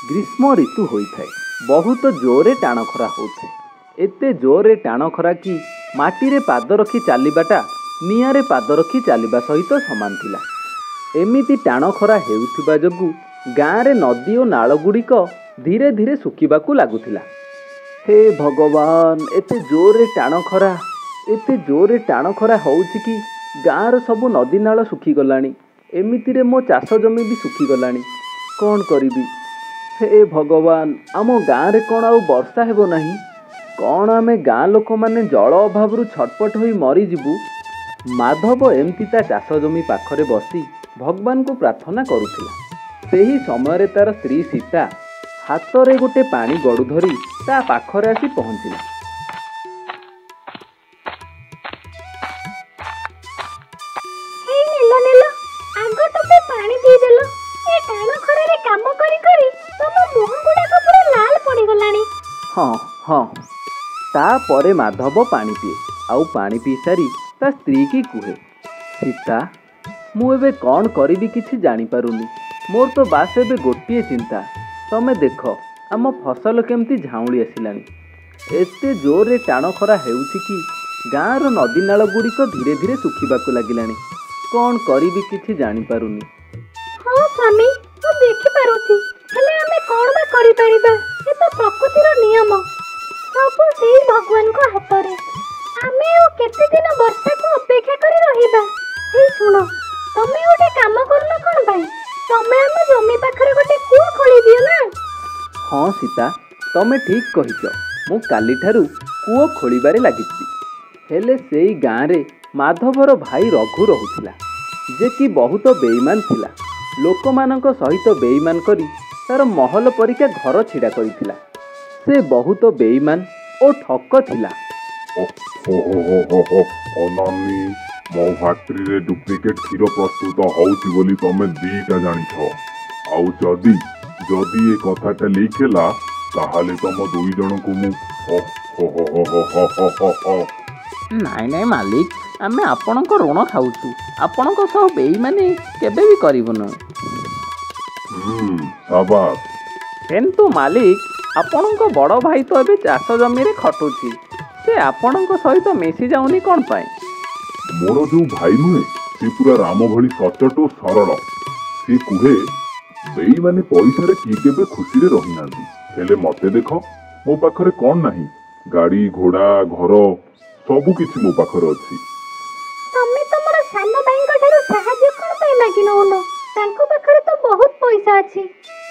ग्रीष्म ऋतु होइଥାଏ। बहुत जोरे टाण खरा होଥାଏ। एते जोरे टाण खरा कि माटी रे पाद रखी चालिबाटा निआरे पाद रखी चालिबा सहित समान थिला। एमिति टाण खरा हेउथिबा जोगु गाँ रे नदी और नाल गुड़िक धीरे धीरे सुखिबाकू लागुथिला। हे भगवान, एते जोरे टाण खरा होउछि कि गाँर सबु नदी नाल सुखी गलानी। एमिति रे मो चाष जमी भी सुखी गलानी। कौन करिबी? हे भगवान, आम गाँ रे कौन आउ वर्षा हेबो नाही? कौन आमे गाँ लोक माने जल अभाव छटपट होई मरी जिबु? माधव एमती ता चाष जमी पाखरे बसी भगवान को प्रार्थना करुथिला। सेही समय तार स्त्री सीता हाथ रे गोटे पानी गड़ू धरी ता पाखरे आसी पहुंचिला। हाँ हाँ, तापरे माधव पानी पिए। आउ पानी पी सारी ता स्त्री की कुहे, सीता मु एबे कौन करिबी किछि जानी पारुनी। मोर तो बास एबे गोटिए चिंता, तमे देख आम फसल केमती झाउली आसिलानी। एते जोरे टाण खरा हेउछि कि गाँर नदी नाल गुड़िक धीरे धीरे सुखिबाकू लागिलानी। कौन करिबी किछि जानी पारुनी। हाँ स्वामी, मु देखि पारुछि, हेले आमे कोन बा करि परिबा? ए तो प्रकृतिर नियम, सब सेही भगवान को हाथ रे। आमे ओ केते दिन वर्षा को अपेक्षा करि रहिबा? हे सुनो, तमे ओटे काम करनो कोन भाई? तमे हम जमी पाखरे गोटे कुआ खोली दियो ना। हाँ सीता, तमे ठीक कहिଛ। मु काली ठारू कुओ खोलिबारे लागिछि। हेले सेई गाँ रे माधवर भाई रघु रहुथिला, जे कि बहुत बेईमान थिला। लोकमानक सहित बेईमान करी तार महल परिका घर छिड़ा करिथिला। से बहुत बेईमान ओ ठक थिला। अनानी, मो फैक्ट्री रे डुप्लिकेट क्षीर प्रस्तुत होउछि बोली तमे दीटा जानिछ। आउ जदी ए कथाटा लीक हैला ताहाले तम दुई जन को मु नाई नाई मालिक, आमे आपणक ऋण खाउछु। आपणक सह बेईमानी केबे भी करिबनु। शाबाश। किंतु मालिक, आपणक बड़ भाई तो एबे चाष जमी रे खटुछि। से आपणक सहित मिसी जाउनी कोन पाए? मोर जो भाई नुहे से पूरा राम भली सचट और सरल। से कुहे बेईमानी पैसा रे की केबे खुशी रे रहि नांती। हेले मते देखो, मो पाखरे कोन नाही, गाड़ी घोड़ा घर सबु किछि मो पाखरे अछि। तमे तमर सान भाई को ठारो सहाय्य कोन पई मागि नउनो? तांको पाखरे तो बहुत पैसा अछि।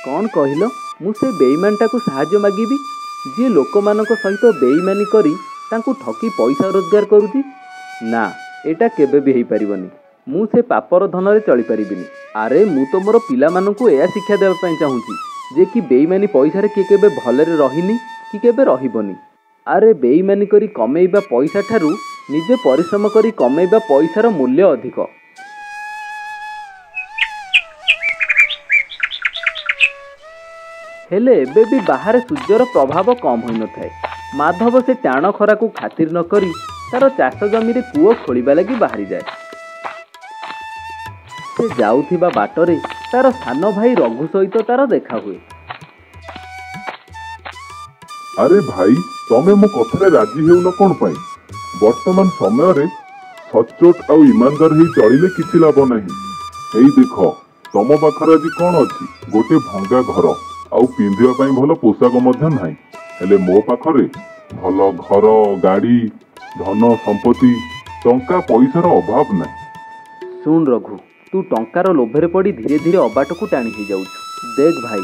कौन कहिलो? मु से बेईमानटा को सहाय्य मागिबी जे लोकमानक सहित बेईमानी करी तांको ठकी पैसा रोजगार करूची? ना, एटा केबे भी हेई परिबनी। मु से पापर धन रे चली परिबिनी। अरे मु तो मोर पिला मानकू एया शिक्षा देबा पई चाहूची जे कि बेईमानी पैसा रे के केबे भलरे रहिनी कि केबे रहिबनी। अरे बेईमानी करी कमेइबा पैसा ठारू निजे परिश्रम करी कमेइबा पैसार मूल्य अधिक। हेले एबे भी बाहर सूर्यर प्रभाव कम होई न थाए। माधव से टाण खरा को खातिर न करी तार चाष जमी रे कूओ खोलिबा लगी बाहरी जाए। से जाउथिबा बाटरे तार सान भाई रघु सहित तार देखा हुए। अरे भाई, तमे मो कथरे राजी हेउन कोन पई? वर्तमान समय रे सचोट आउ ईमानदार ही चलिले किछि लाभ नाही। एई देखो, तम पाखरे आज कोन अछि? गोटे भंगा घर आउ पिंधिया पई भलो पोशाक मध्य नाही। हेले मो पाखरे भलो घर, गाड़ी, धन संपत्ति, टंका पैसार अभाव नाही। सुन रघु, तू टंकार लोभरे पड़ी धीरे धीरे अबाट को टाणी ही जाउछु। देख भाई,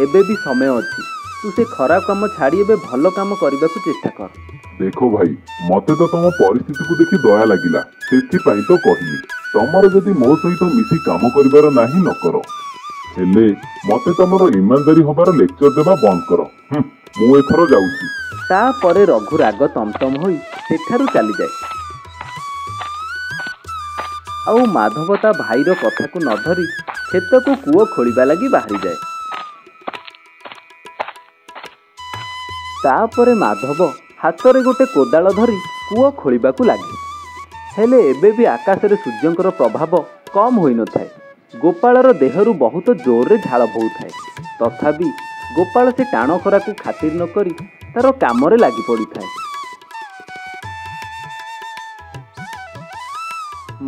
एबे भी समय अछि। तू से खराब काम छाड़ी एबे भलो काम करबा को चेष्टा कर। देखो भाई, मते तो तम परिस्थिति को देखि दया लागिला, सेथि पई तो कहिली। तमर जदि मो सहित मिसी काम करिवार नाही न करो। हेले मते तमर ईमानदारी होबार लेक्चर देबा बंद करो। मु एथरो जाउछी। ता परे रघु राग तमतम होई सेठारु चली जाए। आउ माधव ता भाईर कथा को न धरी खेत को कूओ खोलिबा लगी बाहरी जाए। तापरे माधव हाथ रे गोटे कोदाल धरी कूओ खोलिबा को लागे। हेले एबे भी आकाश रे सूर्यंकर प्रभाव कम होई न थाए। ଗୋପାଳର ଦେହରୁ ବହୁତ ଜୋରରେ ଝାଳ ବୋହୁଥାଏ। ତଥାପି ଗୋପାଳ ସେ ଟାଣ ଖରାକୁ ଖାତିର ନ କରି ତାର କାମରେ ଲାଗି ପଡ଼ିଥାଏ।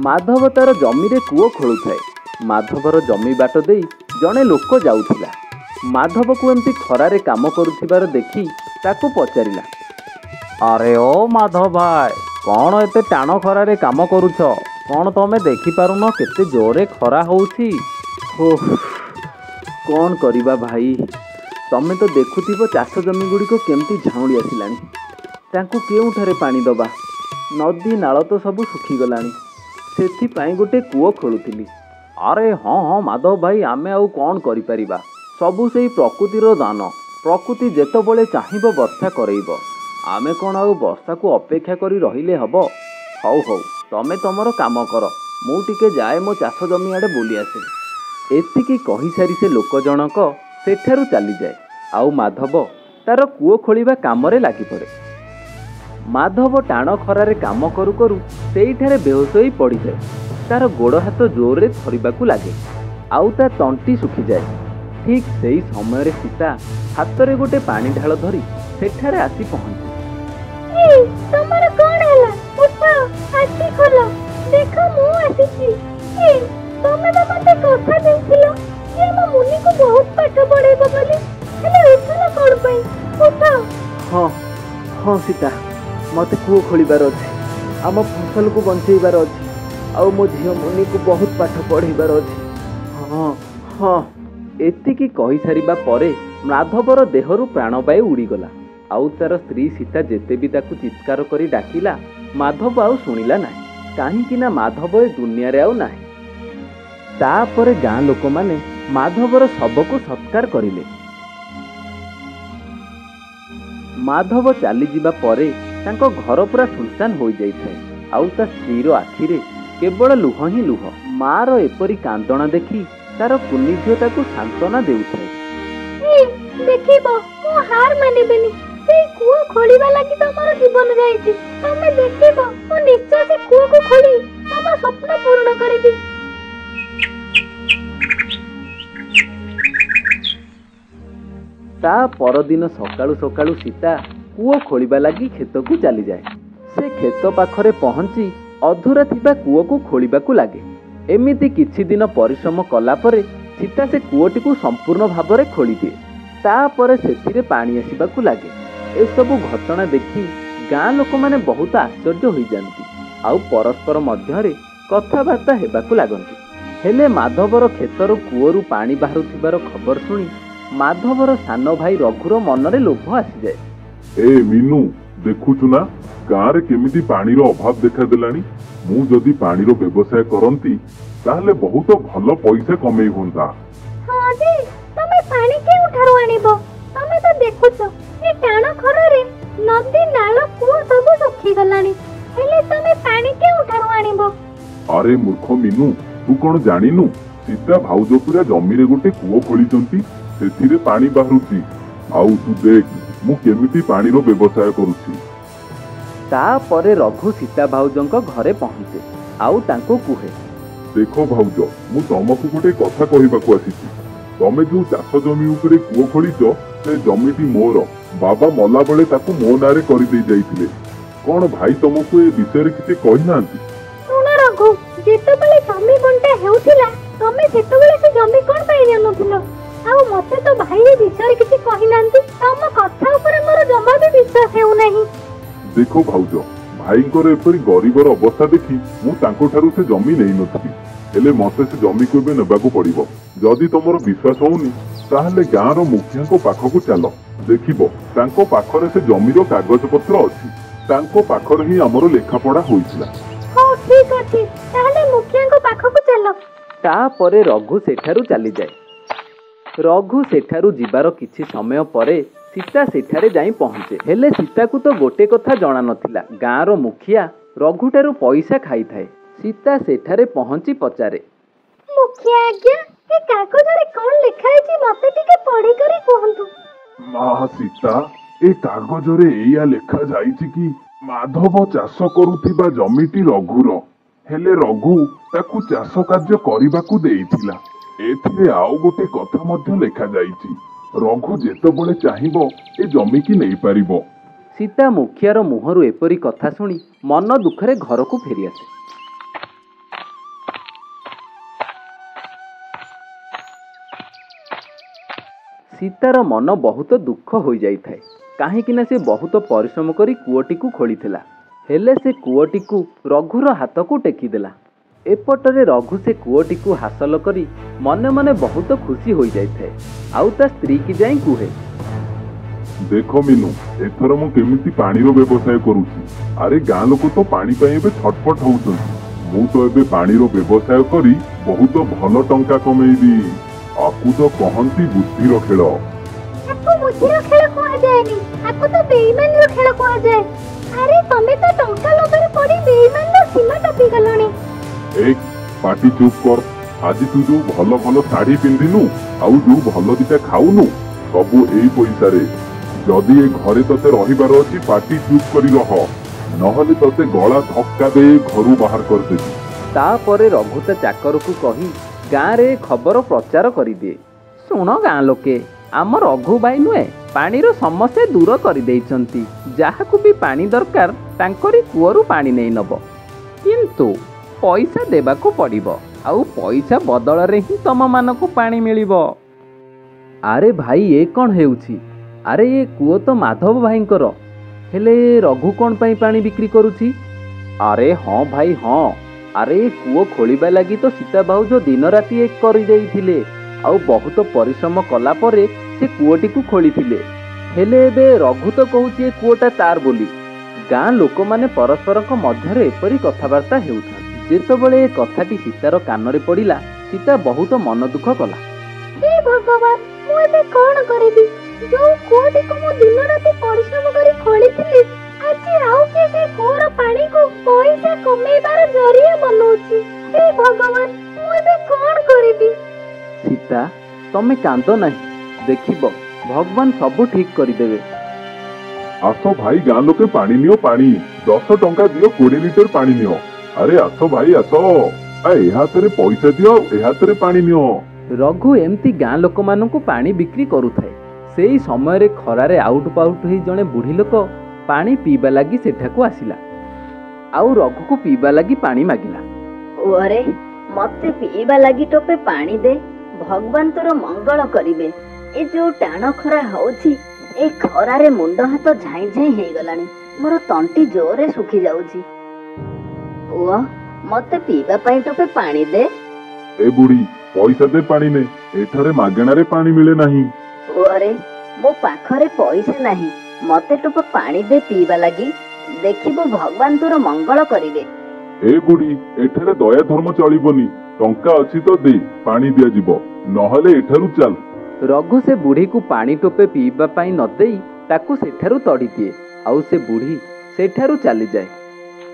ମାଧବ ତାର ଜମିରେ କୂଅ ଖୋଳୁଥାଏ। ମାଧବର ଜମି ବାଟ ଦେଇ ଜଣେ ଲୋକ ଯାଉଥିଲା। ମାଧବକୁ ଏମିତି ଖରାରେ କାମ କରୁଥିବାର ଦେଖି ତାକୁ ପଚାରିଲା, ଆରେ ଓ ମାଧବ ଭାଇ, କ'ଣ ଏତେ ଟାଣ ଖରାରେ କାମ କରୁଛ? କ'ଣ ତମେ ଦେଖିପାରୁନ କେତେ ଜୋରରେ ଖରା ହେଉଛି? କ'ଣ କରିବା ଭାଇ, ତମେ ତ ଦେଖୁଥିବ ଚାଷ ଜମି ଗୁଡ଼ିକ କେମିତି ଝାଉଁଳି ଆସିଲାଣି। ତାଙ୍କୁ କେଉଁଠାରେ ପାଣି ଦେବା? ନଦୀ ନାଳ ତ ସବୁ ଶୁଖିଗଲାଣି। ସେଥିପାଇଁ ଗୋଟେ କୂଅ ଖୋଳୁଥିଲି। ଆରେ ହଁ ହଁ ମାଧବ ଭାଇ, ଆମେ ଆଉ କ'ଣ କରିପାରିବା? ସବୁ ସେଇ ପ୍ରକୃତିର ଦାନ। ପ୍ରକୃତି ଯେତେବେଳେ ଚାହିଁବ ବର୍ଷା କରେଇବ। ଆମେ କ'ଣ ଆଉ ବର୍ଷାକୁ ଅପେକ୍ଷା କରି ରହିଲେ ହବ? ହଉ ହଉ, ତମେ ତମର କାମ କର, ମୁଁ ଟିକେ ଯାଏ ମୋ ଚାଷ ଜମି ଆଡ଼େ ବୁଲି ଆସେ। ଏତିକି କହିସାରି ସେ ଲୋକ ଜଣକ ସେଠାରୁ ଚାଲିଯାଏ। ଆଉ ମାଧବ ତାର କୂଅ ଖୋଳିବା କାମରେ ଲାଗିପଡ଼େ। ମାଧବ ଟାଣ ଖରାରେ କାମ କରୁ କରୁ ସେଇଠାରେ ବେହୋସ ହୋଇ ପଡ଼ିଯାଏ। ତାର ଗୋଡ଼ ହାତ ଜୋରରେ ଥରିବାକୁ ଲାଗେ, ଆଉ ତା ତଣ୍ଟି ଶୁଖିଯାଏ। ଠିକ୍ ସେଇ ସମୟରେ ସୀତା ହାତରେ ଗୋଟେ ପାଣି ଢାଳ ଧରି ସେଠାରେ ଆସି ପହଞ୍ଚେ। ତମର କ'ଣ ହେଲା? ଉଠ, ଆଖି ଖୋଲ, ଦେଖ ମୁଁ ଆସିଛି। ତମେ ତ ମତେ କଥା ଦେଇଥିଲ ଯେ ଆମ ମୁନିକୁ ବହୁତ ପାଠ ପଢେଇବ ବୋଲି, ହେଲେ ଉଠିଲ କ'ଣ ପାଇଁ? ଉଠ। ହଁ ହଁ ସୀତା, ମୋତେ କୂଅ ଖୋଳିବାର ଅଛି, ଆମ ଫସଲକୁ ବଞ୍ଚେଇବାର ଅଛି, ଆଉ ମୋ ଝିଅ ମୁନିକୁ ବହୁତ ପାଠ ପଢ଼େଇବାର ଅଛି। ହଁ ହଁ। ଏତିକି କହିସାରିବା ପରେ ମାଧବର ଦେହରୁ ପ୍ରାଣବାୟୁ ଉଡ଼ିଗଲା। ଆଉ ତାର ସ୍ତ୍ରୀ ସୀତା ଯେତେ ବି ତାକୁ ଚିତ୍କାର କରି ଡାକିଲା, ମାଧବ ଆଉ ଶୁଣିଲା ନାହିଁ। କାହିଁକି ନା ମାଧବ ଏ ଦୁନିଆରେ ଆଉ ନାହିଁ। ତାପରେ ଗାଁ ଲୋକମାନେ ମାଧବର ଶବକୁ ସତ୍କାର କରିଲେ। ମାଧବ ଚାଲିଯିବା ପରେ ତାଙ୍କ ଘର ପୁରା ସୁନସାନ ହୋଇଯାଇଥାଏ। ଆଉ ତା ସ୍ତ୍ରୀର ଆଖିରେ କେବଳ ଲୁହ ହିଁ ଲୁହ। ମାର ଏପରି କାନ୍ଦଣା ଦେଖି ତାର କୁନି ଝିଅ ତାକୁ ସାନ୍ତ୍ୱନା ଦେଉଥାଏ। ଦେଖିବ, ମୁଁ ହାର ମାନିବିନି। ସେଇ କୂଅ ଖୋଳିବା ଲାଗି ତମର ଜୀବନ ଯାଇଛି। ତମେ ଦେଖିବ, ମୁଁ ନିଶ୍ଚୟ ସେ କୂଅକୁ ଖୋଳି ତମ ସ୍ୱପ୍ନ ପୂରଣ କରିବି। ତା ପରଦିନ ସକାଳୁ ସକାଳୁ ସୀତା କୂଅ ଖୋଳିବା ଲାଗି କ୍ଷେତକୁ ଚାଲିଯାଏ। ସେ କ୍ଷେତ ପାଖରେ ପହଞ୍ଚି ଅଧୁରା ଥିବା କୂଅକୁ ଖୋଳିବାକୁ ଲାଗେ। ଏମିତି କିଛି ଦିନ ପରିଶ୍ରମ କଲା ପରେ ସୀତା ସେ କୂଅଟିକୁ ସମ୍ପୂର୍ଣ୍ଣ ଭାବରେ ଖୋଳିଦିଏ। ତାପରେ ସେଥିରେ ପାଣି ଆସିବାକୁ ଲାଗେ। ଏସବୁ ଘଟଣା ଦେଖି ଗାଁ ଲୋକମାନେ ବହୁତ ଆଶ୍ଚର୍ଯ୍ୟ ହୋଇଯାଆନ୍ତି, ଆଉ ପରସ୍ପର ମଧ୍ୟରେ କଥାବାର୍ତ୍ତା ହେବାକୁ ଲାଗନ୍ତି। ହେଲେ ମାଧବର କ୍ଷେତର କୂଅରୁ ପାଣି ବାହାରୁଥିବାର ଖବର ଶୁଣି ମାଧବର ସାନ ଭାଇ ରଘୁର ମନରେ ଲୋଭ ଆସିଯାଏ। ମିନୁ, ଦେଖୁଛୁ ନା ଗାଁରେ କେମିତି ପାଣିର ଅଭାବ ଦେଖାଦେଲାଣି। ମୁଁ ଯଦି ପାଣିର ବ୍ୟବସାୟ କରନ୍ତି ତାହେଲେ ବହୁତ ଭଲ ପଇସା କମେଇ ହୁଅନ୍ତା। ହଁ ଯେ, ତମେ ପାଣି କେଉଁଠାରୁ ଆଣିବ? ତମେ ତ ଦେଖୁଛ ଏ ଟାଣ ଖରାରେ ନଦୀ ନାଳ କୂଅ ସବୁ ଶୁଖିଗଲାଣି। ହେଲେ ତମେ ପାଣି କେଉଁଠାରୁ ଆଣିବ? ଆରେ ମୂର୍ଖ ମିନୁ, ତୁ କ'ଣ ଜାଣିନୁ? ସୀତା ଭାଉଜ ପୁରା ଜମିରେ ଗୋଟେ କୂଅ ଖୋଳିଛନ୍ତି, ସେଥିରେ ପାଣି ବାହାରୁଛି। ଆଉ ତୁ ଦେଖ ମୁଁ କେମିତି ପାଣିର ବ୍ୟବସାୟ କରୁଛି। ତାପରେ ରଘୁ ସୀତା ଭାଉଜଙ୍କ ଘରେ ପହଞ୍ଚେ, ଆଉ ତାଙ୍କୁ କୁହେ, ଦେଖ ଭାଉଜ, ମୁଁ ତମକୁ ଗୋଟେ କଥା କହିବାକୁ ଆସିଛି। ତମେ ଯୋଉ ଚାଷ ଜମି ଉପରେ କୂଅ ଖୋଳିଛ, ସେ ଜମିଟି ମୋର। ବାବା ମଲା ବେଳେ ତାକୁ ମୋ ନାଁରେ କରିଦେଇ ଯାଇଥିଲେ। କ'ଣ ଭାଇ ତମକୁ ଏ ବିଷୟରେ କିଛି କହିନାହାନ୍ତି? ଶୁଣ ରଘୁ, ଯେତେବେଳେ ଜମି ବଣ୍ଟା ହେଉଥିଲା ତମେ ସେତେବେଳେ ସେ ଜମି କ'ଣ ପାଇଁ ନେଉନଥିଲ? ଆଉ ମତେ ତ ଭାଇ ଏ ବିଷୟରେ କିଛି କହିନାହାନ୍ତି। ତମ କଥା ଉପରେ ମୋର ଜମା ବି ବିଶ୍ୱାସ ହେଉନାହିଁ। ଦେଖ ଭାଉଜ, ଭାଇଙ୍କର ଏପରି ଗରିବର ଅବସ୍ଥା ଦେଖି ମୁଁ ତାଙ୍କଠାରୁ ସେ ଜମି ନେଇନଥିଲି। ହେଲେ ମତେ ସେ ଜମିକୁ ଏବେ ନେବାକୁ ପଡିବ। ଯଦି ତମର ବିଶ୍ୱାସ ହଉନି ତାହେଲେ ଗାଁର ମୁଖିଆଙ୍କ ପାଖକୁ ଚାଲ, ଦେଖିବ ତାଙ୍କ ପାଖରେ ସେ ଜମିର କାଗଜପତ୍ର ଅଛି। ତାଙ୍କ ପାଖରେ ହିଁ ଆମର ଲେଖାପଢା ହୋଇଥିଲା। ହଉ ଠିକ ଅଛି, ତାହେଲେ ମୁଖିଆଙ୍କ ପାଖକୁ ଚାଲ। ତାପରେ ରଘୁ ସେଠାରୁ ଚାଲିଯାଏ। ରଘୁ ସେଠାରୁ ଯିବାର କିଛି ସମୟ ପରେ ସୀତା ସେଠାରେ ଯାଇ ପହଞ୍ଚେ। ହେଲେ ସୀତାକୁ ତ ଗୋଟେ କଥା ଜଣା ନଥିଲା, ଗାଁର ମୁଖିଆ ରଘୁଠାରୁ ପଇସା ଖାଇଥାଏ। ସୀତା ସେଠାରେ ପହଞ୍ଚି ପଚାରେ, ମୁଖିଆ ଆଜ୍ଞା, ଏ କାଗଜରେ କ'ଣ ଲେଖା ହେଇଛି ମତେ ଟିକେ ପଢିକରି କୁହନ୍ତୁ। ମା ସୀତା, ଏ କାଗଜରେ ଏଇଆ ଲେଖା ଯାଇଛି କି ମାଧବ ଚାଷ କରୁଥିବା ଜମିଟି ରଘୁର। ହେଲେ ରଘୁ ତାକୁ ଚାଷ କାର୍ଯ୍ୟ କରିବାକୁ ଦେଇଥିଲା। ଏଥିରେ ଆଉ ଗୋଟେ କଥା ମଧ୍ୟ ଲେଖାଯାଇଛି, ରଘୁ ଯେତେବେଳେ ଚାହିଁବ ଏ ଜମିକି ନେଇପାରିବ। ସୀତା ମୁଖିଆର ମୁହଁରୁ ଏପରି କଥା ଶୁଣି ମନ ଦୁଃଖରେ ଘରକୁ ଫେରିଆସେ। ସୀତାର ମନ ବହୁତ ଦୁଃଖ ହୋଇଯାଇଥାଏ, କାହିଁକିନା ସେ ବହୁତ ପରିଶ୍ରମ କରି କୂଅଟିକୁ ଖୋଳିଥିଲା। ହେଲେ ସେ କୂଅଟିକୁ ରଘୁର ହାତକୁ ଟେକିଦେଲା। ଏପଟରେ ରଘୁ ସେ କୂଅଟିକୁ ହାସଲ କରି ମନେ ମନେ ବହୁତ ଖୁସି ହୋଇଯାଇଥାଏ। ଆଉ ତା ସ୍ତ୍ରୀକି ଯାଇ କୁହେ, ଦେଖ ମିନୁ, ଏଥର ମୁଁ କେମିତି ପାଣିର ବ୍ୟବସାୟ କରୁଛି। ଆରେ ଗାଁ ଲୋକ ତ ପାଣି ପାଇଁ ଏବେ ଛଟପଟ ହଉଛନ୍ତି। ମୁଁ ତ ଏବେ ପାଣିର ବ୍ୟବସାୟ କରି ବହୁତ ଭଲ ଟଙ୍କା କମେଇବି। ଆକୁ ତ କହନ୍ତି ବୁଦ୍ଧିର ଖେଳ। ଆକୁ ବୁଦ୍ଧିର ଖେଳ କୁହାଯାଏନି, ଆକୁ ତ ବେଇମାନିର ଖେଳ କୁହାଯାଏ। ଆରେ ତମେ ତ ଟଙ୍କା ଲୋଭରେ ପଡ଼ି ବେଇମାନିର ସୀମା ଟପିଗଲଣି। ଏ ପାଟି ଚୁପ୍ କର। ଆଜି ତୁ ଯୋଉ ଭଲ ଭଲ ଶାଢୀ ପିନ୍ଧିନୁ ଆଉ ଯୋଉ ଭଲ ଦିଟା ଖାଉନୁ, ସବୁ ଏଇ ପଇସାରେ। ଯଦି ଏ ଘରେ ତତେ ରହିବାର ଅଛି ପାଟି ଚୁପ୍ କରି ରହ, ନହେଲେ ତତେ ଗଳା ଧକ୍କା ଦେଇ ଘରୁ ବାହାର କରିଦେବି। ତାପରେ ରଘୁ ତା ଚାକରକୁ କହି ଗାଁରେ ଖବର ପ୍ରଚାର କରିଦିଏ, ଶୁଣ ଗାଁ ଲୋକେ, ଆମ ରଘୁ ଭାଇ ନୁହେଁ ପାଣିର ସମସ୍ୟା ଦୂର କରିଦେଇଛନ୍ତି। ଯାହାକୁ ବି ପାଣି ଦରକାର ତାଙ୍କରି କୂଅରୁ ପାଣି ନେଇ ନେବ, କିନ୍ତୁ ପଇସା ଦେବାକୁ ପଡ଼ିବ। ଆଉ ପଇସା ବଦଳରେ ହିଁ ତମମାନଙ୍କୁ ପାଣି ମିଳିବ। ଆରେ ଭାଇ, ଏ କ'ଣ ହେଉଛି? ଆରେ ଏ କୂଅ ତ ମାଧବ ଭାଇଙ୍କର, ହେଲେ ରଘୁ କ'ଣ ପାଇଁ ପାଣି ବିକ୍ରି କରୁଛି? ଆରେ ହଁ ଭାଇ ହଁ, ଆରେ ଏ କୂଅ ଖୋଳିବା ଲାଗି ତ ସୀତା ଭାଉଜ ଦିନ ରାତି ଏକ କରିଦେଇଥିଲେ। ଆଉ ବହୁତ ପରିଶ୍ରମ କଲା ପରେ ସେ କୂଅଟିକୁ ଖୋଳିଥିଲେ। ହେଲେ ଏବେ ରଘୁ ତ କହୁଛି ଏ କୂଅଟା ତାର ବୋଲି। ଗାଁ ଲୋକମାନେ ପରସ୍ପରଙ୍କ ମଧ୍ୟରେ ଏପରି କଥାବାର୍ତ୍ତା ହେଉଥାନ୍ତି। ଯେତେବେଳେ ଏ କଥାଟି ସୀତାର କାନରେ ପଡ଼ିଲା, ସୀତା ବହୁତ ମନ ଦୁଃଖ କଲା। ହେ ଭଗବାନ, ମୁଁ ଏବେ କ'ଣ କରିବି? ଯୋଉ କୂଅଟିକୁ ମୁଁ ଦିନ ରାତି ପରିଶ୍ରମ କରି ଖୋଳିଥିଲି, ଆଜି ଆଉ କିଏ ସେ କୂଅର ପାଣିକୁ ପଇସା କମେଇବାର ଜରିଆ ବନଉଛି। ହେ ଭଗବାନ, ମୁଁ ଏବେ କ'ଣ କରିବି? ସୀତା, ତମେ କାନ୍ଦ ନାହିଁ, ଦେଖିବ ଭଗବାନ ସବୁ ଠିକ କରିଦେବେ। ଆସ ଭାଇ ଗାଁ ଲୋକେ ପାଣି ନିଅ, ପାଣି 10 ଟଙ୍କା ଦିଅ, 20 ଲିଟର ପାଣି ନିଅ। ଆରେ ଆସ ଭାଇ ଆସ, ଏ ହାତରେ ପଇସା ଦିଅ, ଏ ହାତରେ ପାଣି ନିଅ। ରଘୁ ଏମିତି ଗାଁ ଲୋକମାନଙ୍କୁ ପାଣି ବିକ୍ରି କରୁଥାଏ। ସେଇ ସମୟରେ ଖରାରେ ଆଉଟ ପାଉଟ ହୋଇ ଜଣେ ବୁଢ଼ୀ ଲୋକ ପାଣି ପିଇବା ଲାଗି ସେଠାକୁ ଆସିଲା। ଆଉ ରଘୁକୁ ପିଇବା ଲାଗି ପାଣି ମାଗିଲା। ଓରେ, ମତେ ପିଇବା ଲାଗି ଟୋପେ ପାଣି ଦେ, ଭଗବାନ ତୋର ମଙ୍ଗଳ କରିବେ। ଏ ଯୋଉ ଟାଣ ଖରା ହଉଛି, ଏ ଖରାରେ ମୁଣ୍ଡ ହାତ ଝାଇଁ ଝାଇଁ ହେଇଗଲାଣି, ମୋର ତଣ୍ଟି ଜୋରରେ ଶୁଖି ଯାଉଛି। ପୁଅ, ମତେ ପିଇବା ପାଇଁ ଟୋପେ ପାଣି ଦେ। ଏ ବୁଢୀ, ପଇସା ଦେ, ପାଣି ନେ, ଏଠାରେ ମାଗଣାରେ ପାଣି ମିଳେ ନାହିଁ। ଓରେ, ମୋ ପାଖରେ ପଇସା ନାହିଁ, ମତେ ଟୋପେ ପାଣି ଦେ ପିଇବା ଲାଗି, ଦେଖିବୁ ଭଗବାନ ତୋର ମଙ୍ଗଳ କରିବେ। ଏ ବୁଢୀ, ଏଠାରେ ଦୟା ଧର୍ମ ଚଳିବନି, ଟଙ୍କା ଅଛି ତ ଦେ, ପାଣି ଦିଆଯିବ, ନହେଲେ ଏଠାରୁ ଚାଲ। ରଘୁ ସେ ବୁଢ଼ୀକୁ ପାଣି ଟୋପେ ପିଇବା ପାଇଁ ନ ଦେଇ ତାକୁ ସେଠାରୁ ତଡ଼ି ଦିଏ। ଆଉ ସେ ବୁଢ଼ୀ ସେଠାରୁ ଚାଲିଯାଏ।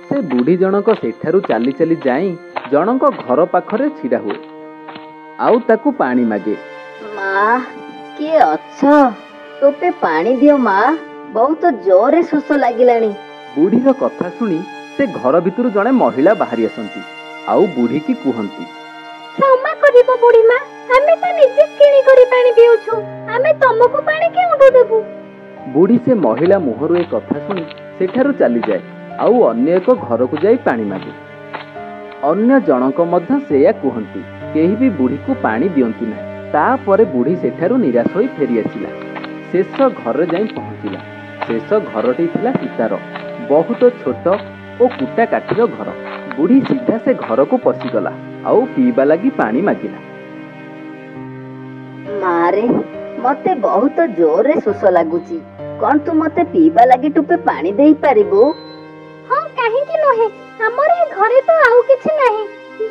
ସେ ବୁଢ଼ୀ ଜଣକ ସେଠାରୁ ଚାଲି ଚାଲି ଯାଇ ଜଣଙ୍କ ଘର ପାଖରେ ଛିଡ଼ା ହୁଏ, ଆଉ ତାକୁ ପାଣି ମାଗେ। ମା, କିଏ ଅଛ? ଟୋପେ ପାଣି ଦିଅ ମା, ବହୁତ ଜୋରରେ ଶୋଷ ଲାଗିଲାଣି। ବୁଢ଼ୀର କଥା ଶୁଣି ସେ ଘର ଭିତରୁ ଜଣେ ମହିଳା ବାହାରି ଆସନ୍ତି, ଆଉ ବୁଢ଼ୀକି କୁହନ୍ତି, କ୍ଷମା କରିବ ବୁଢ଼ୀମା, ଆମେ ତ ନିଜେ କିଣି କରି ପାଣି ପିଉଛୁ, ଆମେ ତମକୁ ପାଣି କେଉଁଠୁ ଦେବୁ? ବୁଢ଼ୀ ସେ ମହିଳା ମୁହଁରୁ ଏ କଥା ଶୁଣି ସେଠାରୁ ଚାଲିଯାଏ, ଆଉ ଅନ୍ୟ ଏକ ଘରକୁ ଯାଇ ପାଣି ମାଗେ। ଅନ୍ୟ ଜଣକ ମଧ୍ୟ ସେଇଆ କୁହନ୍ତି, କେହି ବି ବୁଢ଼ୀକୁ ପାଣି ଦିଅନ୍ତି ନାହିଁ। ତାପରେ ବୁଢ଼ୀ ସେଠାରୁ ନିରାଶ ହୋଇ ଫେରିଆସିଲା। ଶେଷ ଘରେ ଯାଇ ପହଞ୍ଚିଲା। ଶେଷ ଘରଟି ଥିଲା ସୀତାର, ବହୁତ ଛୋଟ ଓ କୁଟା କାଠିର ଘର। ବୁଢ଼ୀ ସିଧା ସେ ଘରକୁ ପଶିଗଲା, ଆଉ ପିଇବା ଲାଗି ପାଣି ମାଗିଲା। ମାରେ, ମତେ ବହୁତ ଜୋରରେ ଶୋଷ ଲାଗୁଛି, କଣ ତୁ ମତେ ପିଇବା ଲାଗି ଟୋପେ ପାଣି ଦେଇପାରିବୁ? ହଁ, କାହିଁକି ନୁହେଁ, ଆମର ଏ ଘରେ ତ ଆଉ କିଛି ନାହିଁ,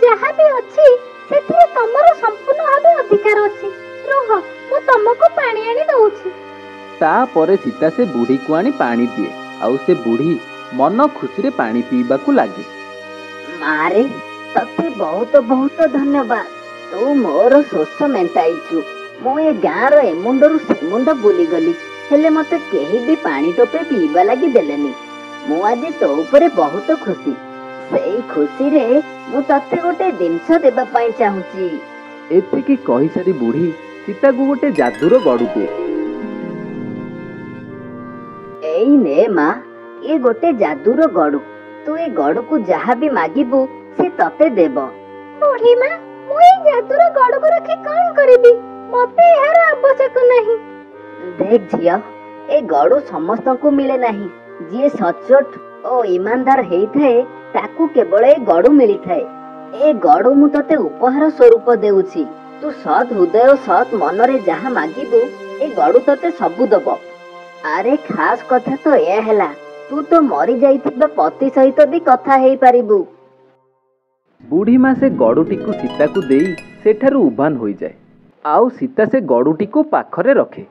ଯାହା ବି ଅଛି ସେଥିରେ ତମର ସମ୍ପୂର୍ଣ୍ଣ ଭାବେ ଅଧିକାର ଅଛି। ରୁହ, ମୁଁ ତମକୁ ପାଣି ଆଣି ଦଉଛି। ତାପରେ ସୀତା ସେ ବୁଢ଼ୀକୁ ଆଣି ପାଣି ଦିଏ, ଆଉ ସେ ବୁଢ଼ୀ ମନ ଖୁସିରେ ପାଣି ପିଇବାକୁ ଲାଗେ। ମାରେ, ତତେ ବହୁତ ବହୁତ ଧନ୍ୟବାଦ, ତୁ ମୋର ଶୋଷ ମେଣ୍ଟାଇଛୁ। ମୁଁ ଏ ଗାଁର ଏମୁଣ୍ଡରୁ ସେମୁଣ୍ଡ ବୁଲିଗଲି, ହେଲେ ମତେ କେହି ବି ପାଣି ଟୋପେ ପିଇବା ଲାଗି ଦେଲେନି। ମୁଁ ଆଜି ତୋ ଉପରେ ବହୁତ ଖୁସି। ସେଇ ଖୁସିରେ ମୁଁ ତତେ ଗୋଟେ ଜିନିଷ ଦେବା ପାଇଁ ଚାହୁଁଛି। ଏତିକି କହିସାରି ବୁଢ଼ୀ ସୀତାକୁ ଗୋଟେ ଯାଦୁର ଗଡ଼ୁ ଦିଏ। ଏଇ ନେ ମା, ଏ ଗୋଟେ ଯାଦୁର ଗଡ଼ୁ। ତୁ ଏ ଗଡ଼ୁକୁ ଯାହା ବି ମାଗିବୁ ସେ ତତେ ଦେବ। ବୁଢ଼ୀ ମା, ମୁଁ ଏଇ ଯାଦୁର ଗଡ଼କୁ ରଖି କଣ କରିବି? ମତେ ଏହାର ଆବଶ୍ୟକ ନାହିଁ। ଦେଖ ଝିଅ, ଏ ଗଡ଼ୁ ସମସ୍ତଙ୍କୁ ମିଳେ ନାହିଁ। ଯିଏ ସଚ୍ଚୋଟ ଓ ଇମାନଦାର ହେଇଥାଏ ତାକୁ କେବଳ ଏ ଗଡ଼ୁ ମିଳିଥାଏ। ଏ ଗଡ଼ୁ ମୁଁ ତତେ ଉପହାର ସ୍ୱରୂପ ଦେଉଛି। ତୁ ସତ୍ ହୃଦୟ ଓ ସତ୍ ମନରେ ଯାହା ମାଗିବୁ ଏ ଗଡ଼ୁ ତତେ ସବୁ ଦବ। ଆରେ ଖାସ୍ କଥା ତ ଏହା ହେଲା, ତୁ ତ ମରି ଯାଇଥିବା ପତି ସହିତ ବି କଥା ହେଇପାରିବୁ। ବୁଢ଼ୀମା ସେ ଗଡ଼ୁଟିକୁ ସୀତାକୁ ଦେଇ ସେଠାରୁ ଉଭାନ ହୋଇଯାଏ। ଆଉ ସୀତା ସେ ଗଡ଼ୁଟିକୁ ପାଖରେ ରଖେ।